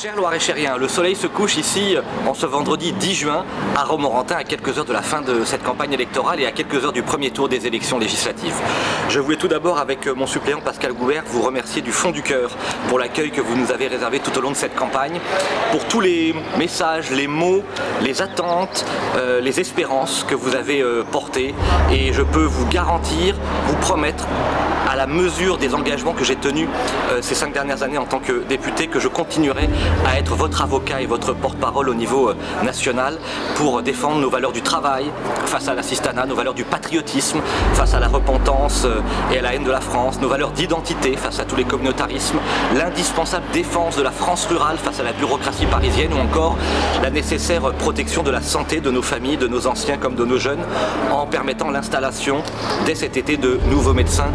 Chers Loir-et-Chériens, le soleil se couche ici en ce vendredi 10 juin à Romorantin, à quelques heures de la fin de cette campagne électorale et à quelques heures du premier tour des élections législatives. Je voulais tout d'abord, avec mon suppléant Pascal Goubert, vous remercier du fond du cœur pour l'accueil que vous nous avez réservé tout au long de cette campagne, pour tous les messages, les mots, les attentes, les espérances que vous avez portées, et je peux vous garantir, vous promettre, à la mesure des engagements que j'ai tenus ces 5 dernières années en tant que député, que je continuerai à être votre avocat et votre porte-parole au niveau national pour défendre nos valeurs du travail face à l'assistanat, nos valeurs du patriotisme face à la repentance et à la haine de la France, nos valeurs d'identité face à tous les communautarismes, l'indispensable défense de la France rurale face à la bureaucratie parisienne, ou encore la nécessaire protection de la santé de nos familles, de nos anciens comme de nos jeunes, en permettant l'installation dès cet été de nouveaux médecins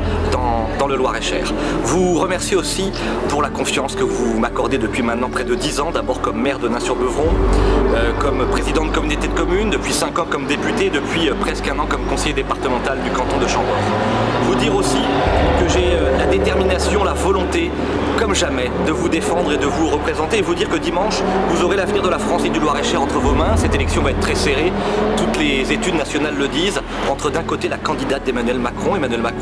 dans le Loir-et-Cher. Vous remerciez aussi pour la confiance que vous m'accordez depuis maintenant près de 10 ans, d'abord comme maire de Nains-sur-Beuvron, comme président de communauté de communes, depuis 5 ans comme député, depuis presque 1 an comme conseiller départemental du canton de Chambord. Vous dire aussi que j'ai la détermination, la volonté, comme jamais, de vous défendre et de vous représenter, et vous dire que dimanche, vous aurez l'avenir de la France et du Loir-et-Cher entre vos mains. Cette élection va être très serrée, toutes les études nationales le disent, entre d'un côté la candidate d'Emmanuel Macron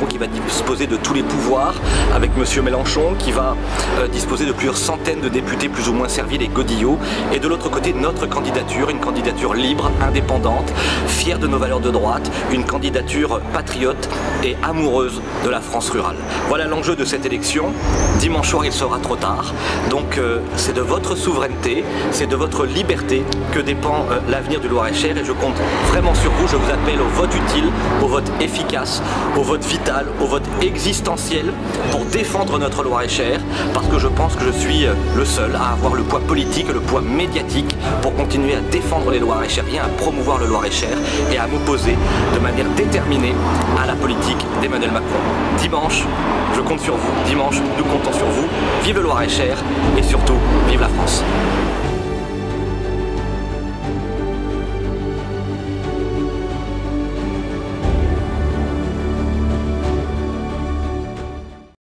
qui va disposer de tous les pouvoirs, avec M. Mélenchon qui va disposer de plusieurs centaines de députés plus ou moins serviles et godillots, et de l'autre côté notre candidature, une candidature libre, indépendante, fière de nos valeurs de droite, une candidature patriote et amoureuse de la France rurale. Voilà l'enjeu de cette élection. Dimanche soir il sera trop tard, donc c'est de votre souveraineté, c'est de votre liberté que dépend l'avenir du Loir-et-Cher, et je compte vraiment sur vous. Je vous appelle au vote utile, au vote efficace, au vote vital, au vote existentiel pour défendre notre Loir-et-Cher, parce que je pense que je suis le seul à avoir le poids politique, le poids médiatique pour continuer à défendre les Loir-et-Chériens, à promouvoir le Loir-et-Cher et à m'opposer de manière déterminée à la politique d'Emmanuel Macron. Dimanche, je compte sur vous. Dimanche, nous comptons sur vous. Vive le Loir-et-Cher et surtout, vive la France.